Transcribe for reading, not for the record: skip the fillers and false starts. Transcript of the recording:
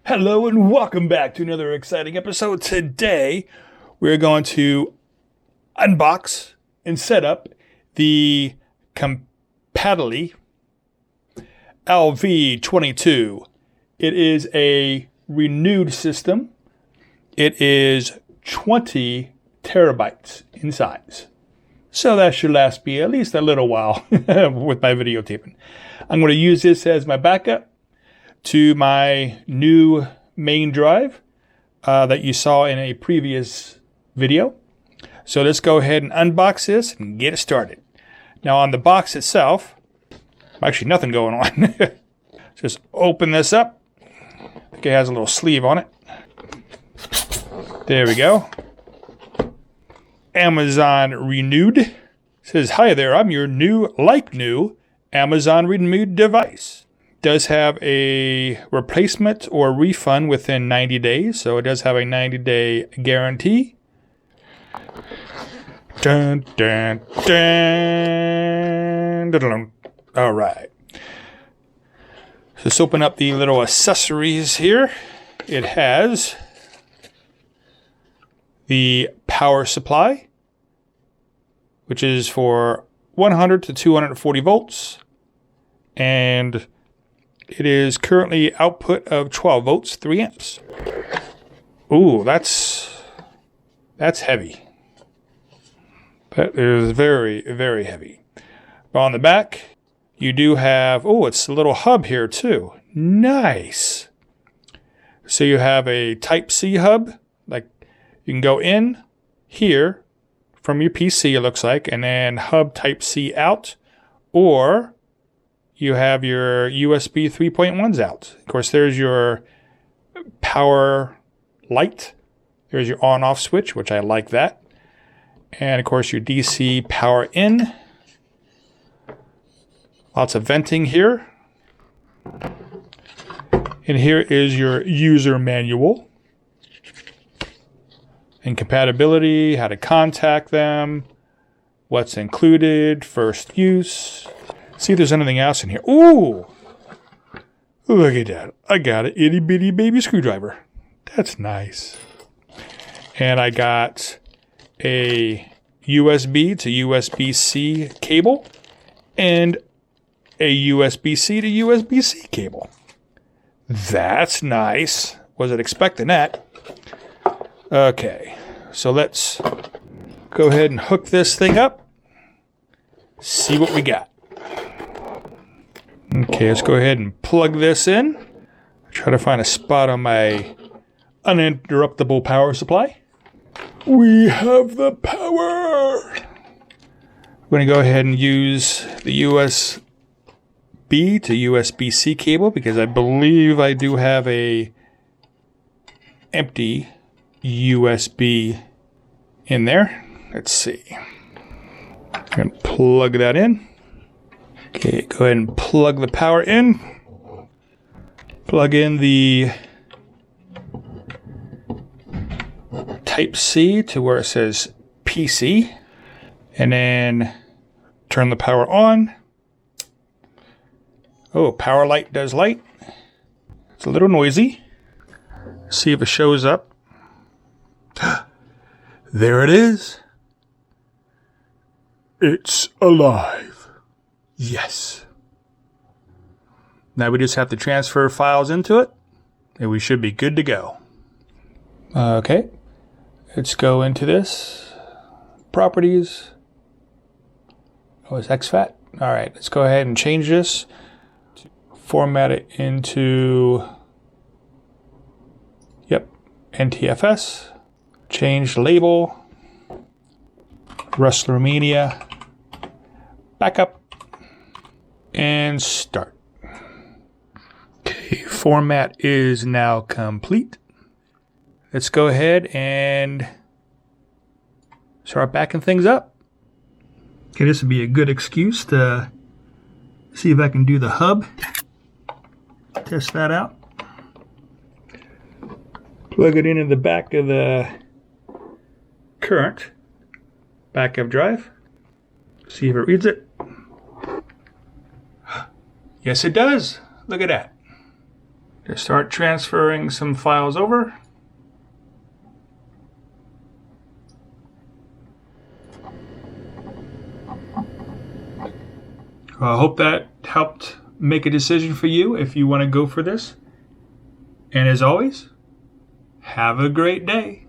Hello and welcome back to another exciting episode. Today we're going to unbox and set up the COMPATILY LV22. It is a renewed system. It is 20 terabytes in size. So that should last me at least a little while with my videotaping. I'm going to use this as my backup to my new main drive that you saw in a previous video. So let's go ahead and unbox this and get it started. Now on the box itself, actually nothing going on. Just open this up. I think it has a little sleeve on it. There we go. Amazon Renewed. It says, hi there, I'm your new Amazon Renewed device. Does have a replacement or refund within 90 days. So it does have a 90-day guarantee. Dun, dun, dun, dun, dun. All right. Let's open up the little accessories here. It has the power supply, which is for 100 to 240 volts. And it is currently output of 12 volts, 3 amps. Ooh, that's heavy. That is very, very heavy. But on the back, you do have, it's a little hub here too. Nice. So you have a Type-C hub. Like you can go in here from your PC, it looks like, and then hub Type-C out, or you have your USB 3.1s out. Of course, there's your power light. There's your on-off switch, which I like that. And of course, your DC power in. Lots of venting here. And here is your user manual. And compatibility, how to contact them, what's included, first use. See if there's anything else in here. Ooh! Look at that. I got an itty bitty baby screwdriver. That's nice. And I got a USB to USB-C cable and a USB-C to USB-C cable. That's nice. Wasn't expecting that. Okay. So let's go ahead and hook this thing up. See what we got. Okay, let's go ahead and plug this in. Try to find a spot on my uninterruptible power supply. We have the power! I'm going to go ahead and use the USB to USB-C cable because I believe I do have a empty USB in there. Let's see. I'm going to plug that in. Okay, go ahead and plug the power in. Plug in the Type-C to where it says PC. And then turn the power on. Oh, power light does light. It's a little noisy. See if it shows up. There it is. It's alive. Yes. Now we just have to transfer files into it, and we should be good to go. Okay. Let's go into this. Properties. Oh, it's exFAT. All right. Let's go ahead and change this. Format it into, NTFS. Change label. ResslerMania. Backup. And start. Okay, format is now complete. Let's go ahead and start backing things up. Okay, this would be a good excuse to see if I can do the hub. Test that out. Plug it into the back of the current backup drive. See if it reads it. Yes, it does. Look at that. to start transferring some files over. I hope that helped make a decision for you if you want to go for this. And as always, have a great day.